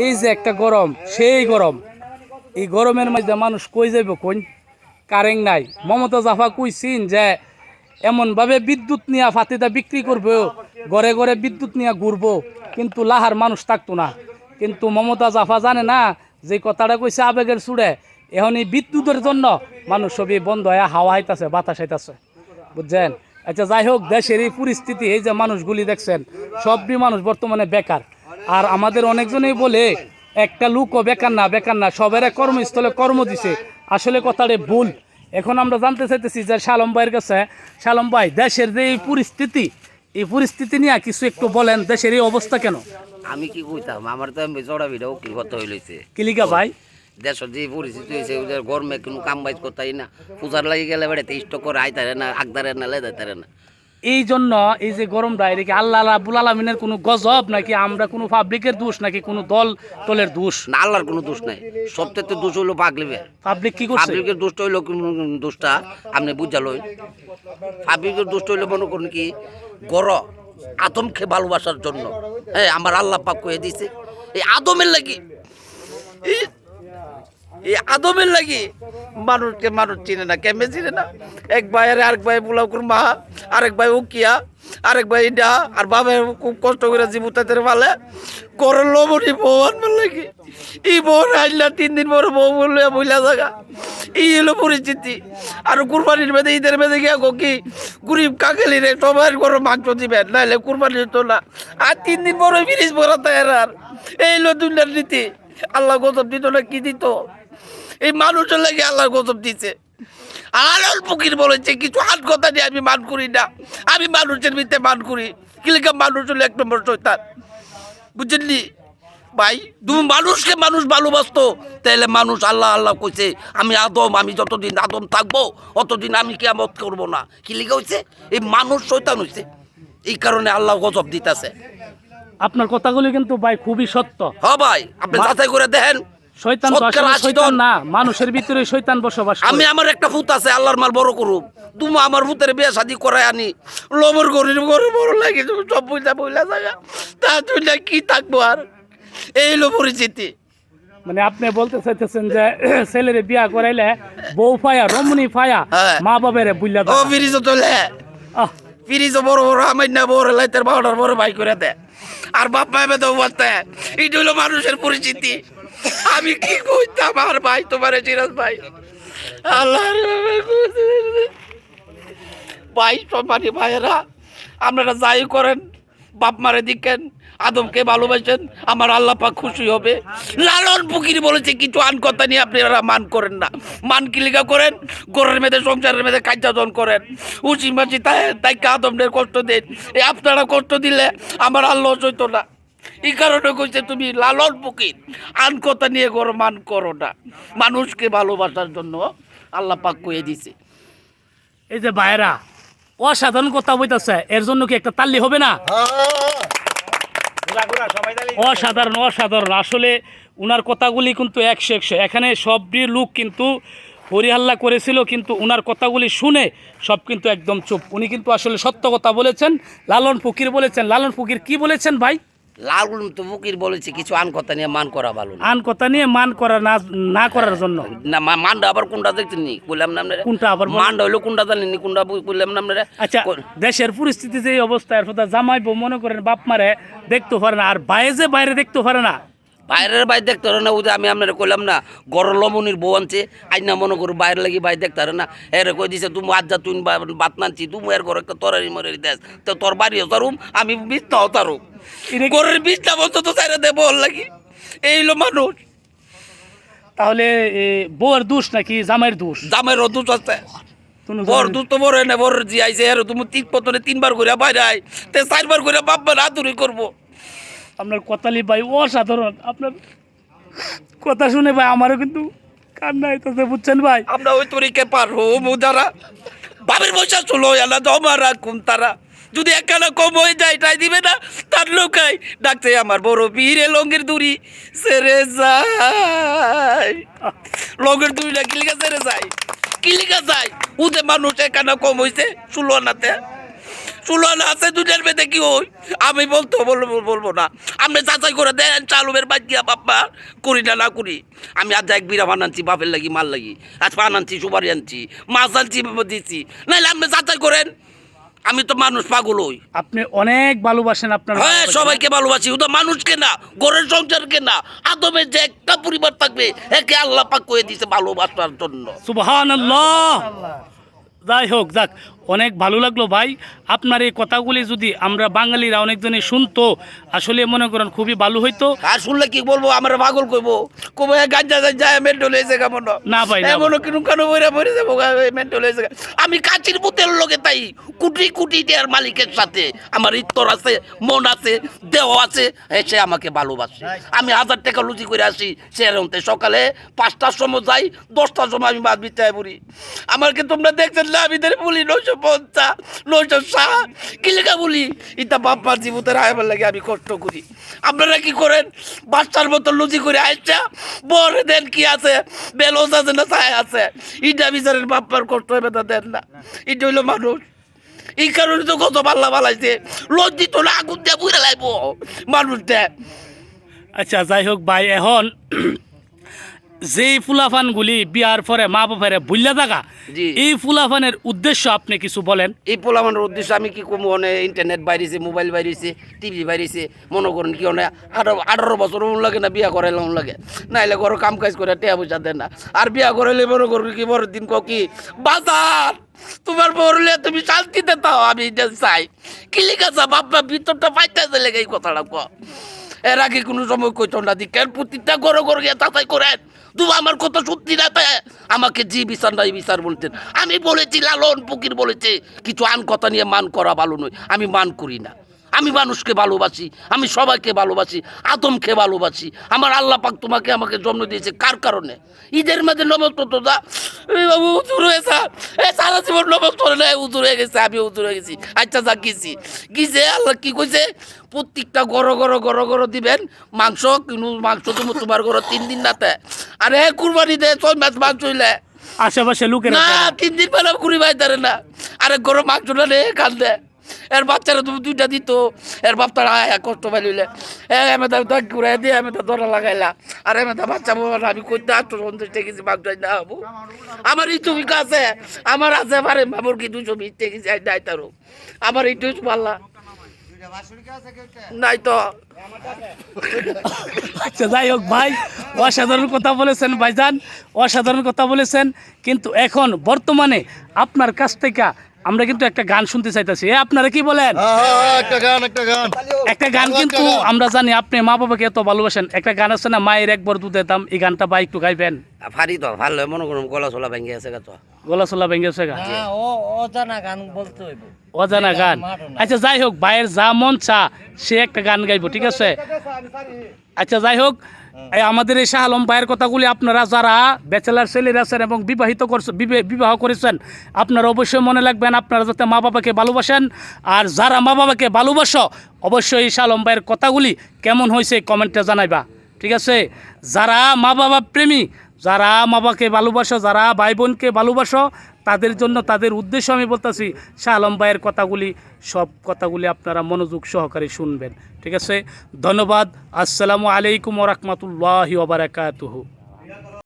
এই যে একটা গরম, সেই গরম, এই গরমের মধ্যে মানুষ কই যাইব কোন? কারেন্ট নাই। মমতা জাফা কইছিন যে এমনভাবে বিদ্যুৎ নিয়ে ফাতিদা বিক্রি করবো, ঘরে ঘরে বিদ্যুৎ নিয়ে ঘুরবো, কিন্তু লাহার মানুষ থাকতো না। কিন্তু মমতা জাফা জানে না যে কথাটা কইছে আবেগের চুড়ে, এখন এই বিদ্যুতের জন্য মানুষ সবই বন্ধ হয়ে হাওয়া আইতাছে, বাতাস আইতাছে, বুঝছেন? আচ্ছা, যাই হোক, দেশের এই পরিস্থিতি, এই যে মানুষগুলি দেখছেন, সবই মানুষ বর্তমানে বেকার। আর আমাদের অনেকজনই বলে একটা লোকও বেকার না, বেকার না, সবের কর্মস্থলে কর্ম দিছে। আসলে কথাটা ভুল। এখন আমরা জানতে চাইতেছি যে শালম ভাইয়ের কাছে, শালম ভাই, দেশের যে এই পরিস্থিতি নিয়ে কিছু একটু বলেন। দেশের এই অবস্থা কেন? আমি কি কইতাম, আমার তো জড়া ভিড়াও কি কথা হইলেছে কিলিকা ভাই, দেশের যে পরিস্থিতি হয়েছে, ওদের গরমে কোনো কাম বাইজ করতেই না, পূজার লাগি গেলে বেড়াতে স্টক করে আইতারে না, আগদারে না, লেদাইতারে না। এই জন্য এই যে গরমটা, এটা কি আল্লাহ রাব্বুল আলামিনের কোনো গজব, নাকি আমরা কোনো পাবলিকের দোষ, নাকি কোনো দল টলের দোষ? না, আল্লাহর কোনো দোষ নাই, সবথেকে দোষ হইলো পাগলিবে। পাবলিক কি করছে? পাবলিকের দোষটা হইলো দোষটা আপনি বুঝাল। পাবলিকের দোষটা হইলো মনে করুন কি গরম আদমকে ভালোবাসার জন্য, হ্যাঁ, আমার আল্লাহ পাক কয়ে দিছে এই আদমের লাগি, এই আদমের লাগি মানুষকে মানুষ চিনে না, কেমনে চিনে না? এক ভাই আর আরেক ভাই পোলাও কুরমা, আরেক ভাই উকিয়া, আরেক ভাই ইডা, আর বাবা খুব কষ্ট করে জীবতাতে পালে করে লবণী বউ আনবার লাগে। এই বউ আইলা 3 দিন পরে বউ বললে বইলা জায়গা, এই হলো পরিস্থিতি। আর কুরবানির মেধে, ঈদের মেধে গিয়া কি গরিব কাকেলিরে সবাই করে মাংস দিবেন, নাহলে কুরবানি হতো না। আর 3 দিন পরে ফিরিস পড়াতে আর এই হলো দুনিয়ার নীতি। আল্লাহ গজব দিত না কি দিত? এই মানুষের লাগে আল্লাহ গজব দিছে। আলাল ফকির বলেছে কিছু হাত কথা নিয়ে আমি মান করি না, আমি মানুষের ভিতরে মান করি। কিলিকা মানুষ হলো 1 নম্বর শয়তান, বুঝলি ভাই? তুমি মানুষকে মানুষ ভালোবাসতো, তাহলে মানুষ আল্লাহ আল্লাহ কইছে আমি আদম, আমি যতদিন আদম থাকবো অতদিন আমি কিয়ামত করবো না। কিলিকা হইছে এই মানুষ শয়তান হইছে, এই কারণে আল্লাহ গজব দিতেছে। আপনার কথাগুলি কিন্তু ভাই খুবই সত্য। হ্যাঁ ভাই, আপনি যাচাই করে দেখেন। শয়তান তো আসলে শয়তান না, মানুষের ভিতরে শয়তান বসবাস করে। আমি আমার একটা ভূত আছে, আল্লাহর মাল বড় করুম, তুমি আমার ভূতের বিয়ে শাদী করাই আনি, লবর গরিব গরু বড় লাগে, তুমি সব বইলা জায়গা তা তুই না কি থাকবো আর? এই হলো পরিস্থিতি। মানে আপনি বলতে চাইতেছেন যে ছেলেরে বিয়া করাইলে বউ ফায়া, রমণী ফায়া, মা বাবার বুঝলা ও ফিরিজ তোলে, ফিরিজ বড় বড় আমার না বড় লাইতের বারোটার বড় ভাই করে দেয়, আর বাপ মায়ের তো বলতে। এইটা হলো মানুষের পরিস্থিতি। আমি কি কইতাম আর ভাই তোমার সিরাজ ভাই, আল্লাহ ভাই সম্মানী ভাইয়েরা, আপনারা যাই করেন বাপ মারে দিকেন, আদমকে ভালোবাসেন, আমার আল্লাহ পাক খুশি হবে। লালন ফকির বলেছে কিছু আন কথা নিয়ে আপনারা মান করেন না। মান কিলিকা করেন, ঘরের মেয়েদের সংসারের মেয়েদের কার্যাজন করেন, উচি মাছি তাই আদমদের কষ্ট দেন। এই আপনারা কষ্ট দিলে আমার আল্লাহ সইতো না। এই কারণে কইছে তুমি লালন ফকির আন কথা নিয়ে করো, মান করো না, মানুষকে ভালোবাসার জন্য আল্লাহ পাক কয়ে দিছে। এই যে ভাইরা অসাধারণ কথা বলতেছে, এর জন্য কি একটা তাল্লি হবে না? অসাধারণ, অসাধারণ। আসলে উনার কথাগুলি কিন্তু 100 এখানে সবটি লোক কিন্তু হরিহাল্লা করেছিল, কিন্তু উনার কথাগুলি শুনে সব কিন্তু একদম চুপ। উনি কিন্তু আসলে সত্য কথা বলেছেন। লালন ফকির বলেছেন। লালন ফকির কি বলেছেন ভাই? লালন তো ফকির বলেছে কিছু আন কথা নিয়ে মান করা ভালো না। আন কথা নিয়ে মান করা না করার জন্য না, মানটা আবার কোনটা দেখছেননি কইলাম না আমরা? কোনটা আবার মানটা হইলো কোনটা জানেননি, কোনটা কইলাম না আমরা? আচ্ছা, দেশের পরিস্থিতি যে অবস্থা, এর কথা জামাই বউ মনে করেন বাপ মারে দেখতে পারে না, আর বাইরে দেখতে পারে না। বাইরের ভাই দেখতে পারে না, ওই যে আমি আপনারা কইলাম না গরম লমনির বউ আনছে, আজ না মনে করো বাইরে লাগি ভাই দেখতে পারে না। এর কই দিছে তুমি আজ যা তুই বাত নানছি, তুমি এর ঘরে একটা তরারি মরারি দেশ, তো তোর বাড়িও তারুম, আমি বিছনাও তারুম, ঘরের বিছনা বলতো তো চাইরা দেবো ওর লাগি। এই হলো মানুষ। তাহলে বউয়ের দোষ নাকি জামাইয়ের দোষ? জামাইয়েরও দোষ আছে। বর দোষ তো বড় না, বর জি আইছে এর তুমি 3 বার করে বাইরে আয়, তে 4 বার করে বাপ মা আদুরি করবো। আপনার কথালি ভাই অসাধারণ। আপনার কথা শুনে ভাই আমারও কিন্তু কান্না আইতেছে, বুঝছেন ভাই? আমরা ওই তরিকে পারবো যারা বাবের বসা চলো এলা জমা রাখুন, তারা যদি একখানা কম হয়ে যায় তাই দিবে না, তার লোকাই ডাকছে আমার বড় বীরে লঙ্গের দড়ি সেরে যায়, লঙ্গের দড়িটা কিলিকা সেরে যায়, কিলিকা যায়। উদে মানুষ একখানা কম হয়েছে 16 আনাতে, চুলানো আছে দুটার বেঁধে কি ওই আমি বলবো না আপনি যাচাই করে দেন চালুমের বাদ গিয়া বাপ্পা করি না করি আমি আজ এক বিরা বানাচ্ছি বাপের লাগি মাল লাগি আজ পান আনছি সুপারি আনছি মাছ আনছি দিচ্ছি নাহলে আপনি যাচাই করেন আমি তো মানুষ পাগল হই আপনি অনেক ভালোবাসেন আপনার হ্যাঁ সবাইকে ভালোবাসি ও তো মানুষকে না ঘরের সংসারকে না আদমের যে একটা পরিবার থাকবে একে আল্লাহ পাক করে দিয়েছে ভালোবাসার জন্য সুবহানাল্লাহ। যাই হোক যাক, অনেক ভালো লাগলো ভাই আপনার এই কথাগুলি যদি আমরা বাঙালিরা অনেকজনে শুনতো আসলে মনে করেন খুবই ভালো হইতো। আর শুনলে কি বলবো আমরা পাগল কইবো কবে গাঞ্জা যায় মেন্টাল হয়েছে কেমন না ভাই, না এমন কিনু কেন মরে যাবো মেন্টাল হয়েছে আমি কাচির পুতের লোকে তাই কোটি কোটি টাকার মালিকের সাথে আমার ইত্তর আছে মন আছে দেহ আছে সে আমাকে ভালোবাসে আমি 1000 টাকা লুচি করে আসি সে রমতে সকালে 5টার সময় যাই 10টার সময় আমি বাদ বিচ্ছায় পড়ি আমাকে তোমরা দেখছেন না আমি বলি 950 960 কি লেখা বলি এটা বাপ্পার জীবতের আয়বার লাগে আমি কষ্ট করি আপনারা কি করেন বাচ্চার মতো লুচি করে আইসা বড় দেন কি আছে বেলস আছে না ছায় আছে এটা বিচারের বাপ্পার কষ্ট হবে তা দেন না এটা হইলো মানুষ এই কারণে তো কত পাল্লা পালাইছে লজ্জিত না আগুন দিয়ে বুড়ে লাইব মানুষ দেয় আচ্ছা যাই হোক ভাই, এখন যেই ফুলাফানগুলি বিয়ার পরে মা বাপেরে বুল্লা থাকা জি। এই ফুলাফানের উদ্দেশ্য আপনি কিছু বলেন। এই পোলামানের উদ্দেশ্য আমি কি কমু অনেক ইন্টারনেট বাইরেছে মোবাইল বাইরেছে টিভি বাইরেছে মনে করেন কি অনেক 18 বছর লাগে না বিয়া করাইলে লাগে নাইলে ঘর কাম কাজ করে টেয়া পয়সা দেন না আর বিয়া করাইলে মনে করুন কি বড় দিন কি বাজার তোমার বললে তুমি শান্তিতে তাও আমি এটা চাই কি লিখেছা বাপ্পা ভিতরটা পাইতেছে লেগে এই কথাটা ক এর আগে কোনো সময় কইতো না দিকের প্রতিটা গড় গিয়ে তাতাই করেন তুমি আমার কথা সত্যি না তাই আমাকে জি বিচার নাই বিচার বলতেন আমি বলেছি লালন ফকির বলেছে কিছু আন কথা নিয়ে মান করা ভালো নয় আমি মান করি না আমি মানুষকে ভালোবাসি আমি সবাইকে ভালোবাসি আদমকে ভালোবাসি আমার আল্লাহ পাক তোমাকে আমাকে জন্ম দিয়েছে কার কারণে ঈদের মধ্যে নমস্ত দা বাবু উজুর হয়েছে সারা জীবন নমস্ত নেই উজুর হয়ে গেছে আমি উজুর হয়ে গেছি আচ্ছা যা গিয়েছি আল্লাহ কি কইছে প্রত্যেকটা গড় দিবেন মাংস কিন্তু মাংস তোমার ঘর 3 দিন নাতে আরে কুরবানি দে 6 মাস মাংস হইলে আশেপাশে লোকেরা না 3 দিন পেলাম কুড়ি ভাই ধরে না আরে গরু মাংসটা নে কান্দে এর বাচ্চারা তুমি 2টা দিত এর বাপটার আয়া কষ্ট পাইলে আমি তো ঘুরে দিয়ে আমি তো দৌড়া লাগাইলা আর আমি তো বাচ্চা বল আমি কইতে 850 টাকা কেজি মাংস না হবো আমার এই তুমি কাছে আমার আছে পারে মামুর কি 220 টাকা কেজি নাই তারও আমার এইটু পাল্লা নাই তো আচ্ছা যাই হোক ভাই, অসাধারণ কথা বলেছেন ভাইজান, অসাধারণ কথা বলেছেন। কিন্তু এখন বর্তমানে আপনার কাছ থেকে আমরা কিন্তু একটা গান শুনতে চাইতেছি, আপনারা কি বলেন? একটা গান কিন্তু আমরা জানি আপনি মা বাবাকে এত ভালোবাসেন, একটা গান আছে না মায়ের একবার দুধের দাম, এই গানটা ভাই একটু গাইবেন। ফারি তো ভালো মনে করুন গলা চলা ভেঙে আছে তো গলা চলা ভেঙে গেছে গা, অজানা গান বলতে হইব, অজানা গান। আচ্ছা যাই হোক, ভাইয়ের যা মন চা সে একটা গান গাইবো, ঠিক আছে? আচ্ছা যাই হোক, এই আমাদের এই শাহ আলম ভাইয়ের কথাগুলি আপনারা যারা ব্যাচেলার ছেলেরা আছেন এবং বিবাহ করেছেন আপনারা অবশ্যই মনে রাখবেন, আপনারা যাতে মা বাবাকে ভালোবাসেন। আর যারা মা বাবাকে ভালোবাসো অবশ্যই এই শাহ আলম ভাইয়ের কথাগুলি কেমন হয়েছে কমেন্টে জানাইবা, ঠিক আছে? যারা মা বাবা প্রেমী, যারা মা বাবাকে ভালোবাসো, যারা ভাই বোনকে ভালোবাসো, তাদের জন্য তাদের উদ্দেশ্য আমি বলতেছি শাহ আলম ভাইয়ের কথাগুলি, সব কথাগুলি আপনারা মনোযোগ সহকারে শুনবেন, ঠিক আছে? ধন্যবাদ। আসসালামু আলাইকুম ওয়া রাহমাতুল্লাহি ওয়া বারাকাতুহু।